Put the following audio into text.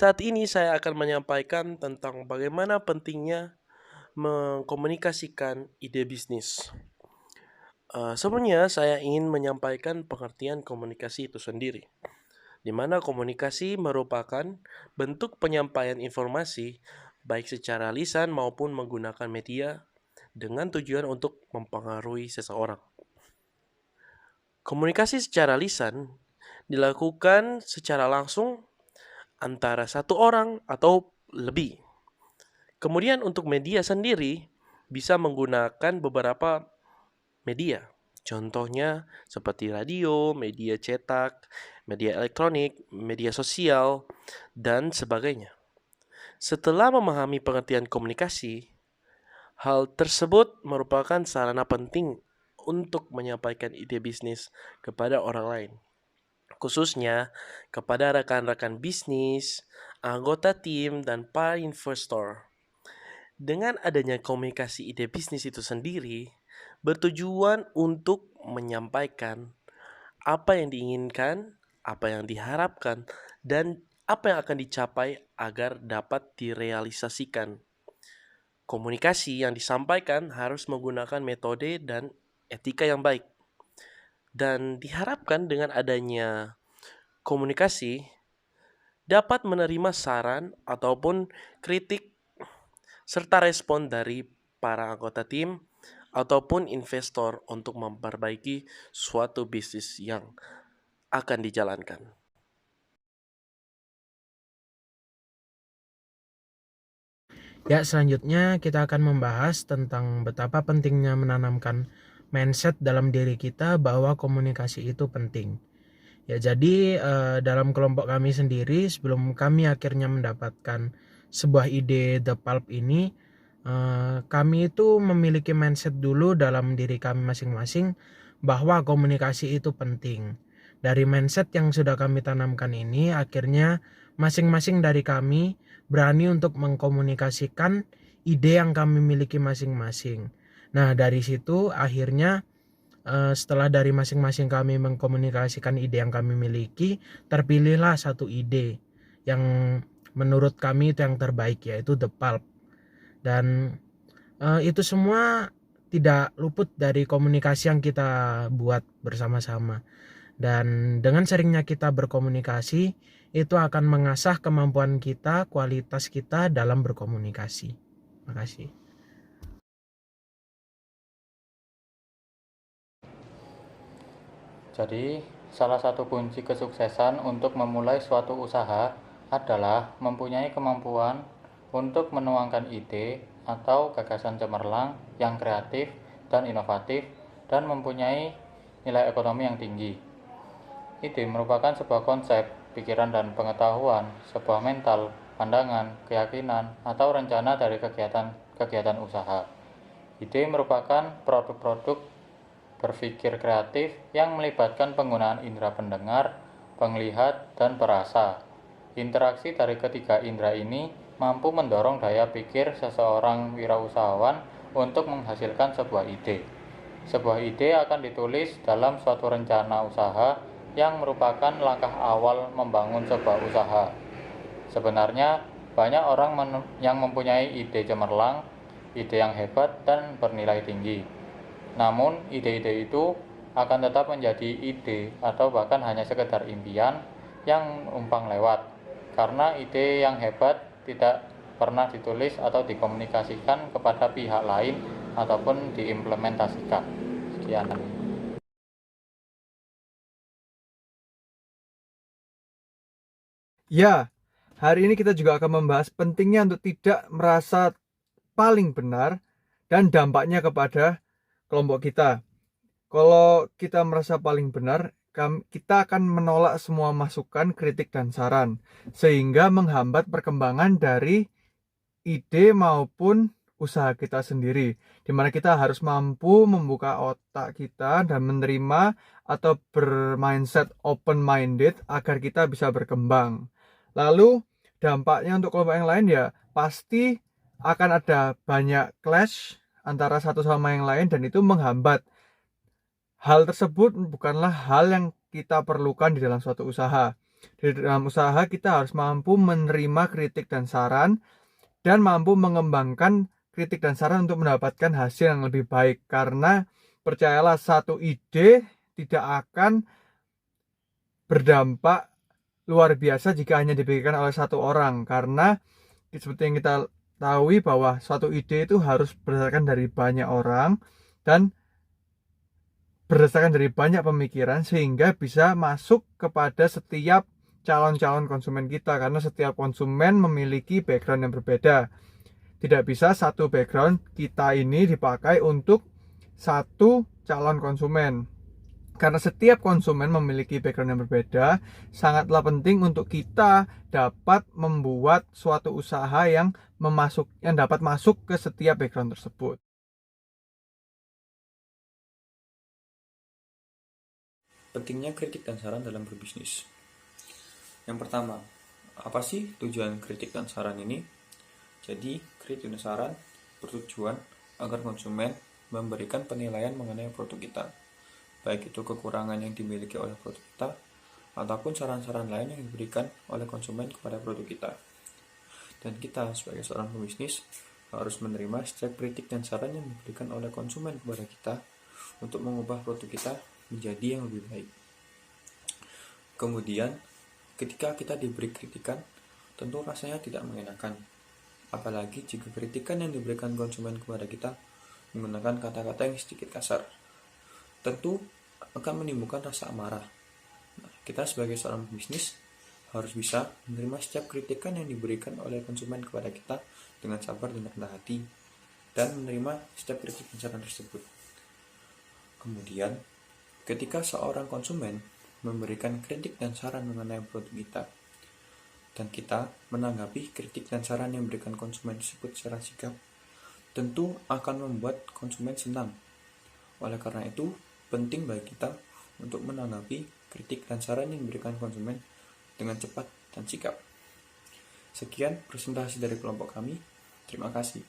Saat ini saya akan menyampaikan tentang bagaimana pentingnya mengkomunikasikan ide bisnis. Sebelumnya saya ingin menyampaikan pengertian komunikasi itu sendiri, di mana komunikasi merupakan bentuk penyampaian informasi baik secara lisan maupun menggunakan media dengan tujuan untuk mempengaruhi seseorang. Komunikasi secara lisan dilakukan secara langsung antara satu orang atau lebih. Kemudian untuk media sendiri bisa menggunakan beberapa media. Contohnya seperti radio, media cetak, media elektronik, media sosial, dan sebagainya. Setelah memahami pengertian komunikasi, hal tersebut merupakan sarana penting untuk menyampaikan ide bisnis kepada orang lain, khususnya kepada rekan-rekan bisnis, anggota tim, dan para investor. Dengan adanya komunikasi ide bisnis itu sendiri, bertujuan untuk menyampaikan apa yang diinginkan, apa yang diharapkan, dan apa yang akan dicapai agar dapat direalisasikan. Komunikasi yang disampaikan harus menggunakan metode dan etika yang baik. Dan diharapkan dengan adanya komunikasi dapat menerima saran ataupun kritik serta respon dari para anggota tim ataupun investor untuk memperbaiki suatu bisnis yang akan dijalankan. Ya, selanjutnya kita akan membahas tentang betapa pentingnya menanamkan mindset dalam diri kita bahwa komunikasi itu penting. Ya, jadi dalam kelompok kami sendiri, sebelum kami akhirnya mendapatkan sebuah ide The Pulp ini, kami itu memiliki mindset dulu dalam diri kami masing-masing bahwa komunikasi itu penting. Dari mindset yang sudah kami tanamkan ini, akhirnya masing-masing dari kami berani untuk mengkomunikasikan ide yang kami miliki masing-masing. Nah, dari situ akhirnya setelah dari masing-masing kami mengkomunikasikan ide yang kami miliki, terpilihlah satu ide yang menurut kami itu yang terbaik, yaitu The Pulp. Dan itu semua tidak luput dari komunikasi yang kita buat bersama-sama. Dan dengan seringnya kita berkomunikasi, itu akan mengasah kemampuan kita, kualitas kita dalam berkomunikasi. Makasih. Jadi, salah satu kunci kesuksesan untuk memulai suatu usaha adalah mempunyai kemampuan untuk menuangkan ide atau gagasan cemerlang yang kreatif dan inovatif dan mempunyai nilai ekonomi yang tinggi. Ide merupakan sebuah konsep, pikiran dan pengetahuan, sebuah mental, pandangan, keyakinan, atau rencana dari kegiatan usaha. Ide merupakan produk-produk berpikir kreatif yang melibatkan penggunaan indera pendengar, penglihat, dan perasa. Interaksi dari ketiga indera ini mampu mendorong daya pikir seseorang wirausahawan untuk menghasilkan sebuah ide. Sebuah ide akan ditulis dalam suatu rencana usaha yang merupakan langkah awal membangun sebuah usaha. Sebenarnya, banyak orang yang mempunyai ide cemerlang, ide yang hebat, dan bernilai tinggi. Namun, ide-ide itu akan tetap menjadi ide atau bahkan hanya sekedar impian yang numpang lewat, karena ide yang hebat tidak pernah ditulis atau dikomunikasikan kepada pihak lain ataupun diimplementasikan. Sekian. Ya, hari ini kita juga akan membahas pentingnya untuk tidak merasa paling benar dan dampaknya kepada kelompok kita. Kalau kita merasa paling benar, kita akan menolak semua masukan, kritik, dan saran, sehingga menghambat perkembangan dari ide maupun usaha kita sendiri, di mana kita harus mampu membuka otak kita dan menerima atau bermindset open-minded agar kita bisa berkembang. Lalu dampaknya untuk kelompok yang lain ya pasti akan ada banyak clash antara satu sama yang lain dan itu menghambat. Hal tersebut bukanlah hal yang kita perlukan di dalam suatu usaha. Di dalam usaha kita harus mampu menerima kritik dan saran, dan mampu mengembangkan kritik dan saran untuk mendapatkan hasil yang lebih baik. Karena percayalah, satu ide tidak akan berdampak luar biasa jika hanya dipikirkan oleh satu orang. Karena seperti yang kita tahu bahwa suatu ide itu harus berdasarkan dari banyak orang dan berdasarkan dari banyak pemikiran, sehingga bisa masuk kepada setiap calon-calon konsumen kita. Karena setiap konsumen memiliki background yang berbeda. Tidak bisa satu background kita ini dipakai untuk satu calon konsumen. Karena setiap konsumen memiliki background yang berbeda, sangatlah penting untuk kita dapat membuat suatu usaha yang dapat masuk ke setiap background tersebut. Pentingnya kritik dan saran dalam berbisnis. Yang pertama, apa sih tujuan kritik dan saran ini? Jadi, kritik dan saran bertujuan agar konsumen memberikan penilaian mengenai produk kita, baik itu kekurangan yang dimiliki oleh produk kita, ataupun saran-saran lain yang diberikan oleh konsumen kepada produk kita. Dan kita sebagai seorang pebisnis harus menerima setiap kritik dan saran yang diberikan oleh konsumen kepada kita untuk mengubah produk kita menjadi yang lebih baik. Kemudian, ketika kita diberi kritikan, tentu rasanya tidak mengenakan. Apalagi jika kritikan yang diberikan konsumen kepada kita menggunakan kata-kata yang sedikit kasar. Tentu akan menimbulkan rasa amarah. Kita sebagai seorang bisnis harus bisa menerima setiap kritikan yang diberikan oleh konsumen kepada kita dengan sabar dan rendah hati, dan menerima setiap kritik dan saran tersebut. Kemudian, ketika seorang konsumen memberikan kritik dan saran mengenai produk kita, dan kita menanggapi kritik dan saran yang diberikan konsumen tersebut secara sigap, tentu akan membuat konsumen senang. Oleh karena itu, penting bagi kita untuk menanggapi kritik dan saran yang diberikan konsumen dengan cepat dan sigap. Sekian presentasi dari kelompok kami. Terima kasih.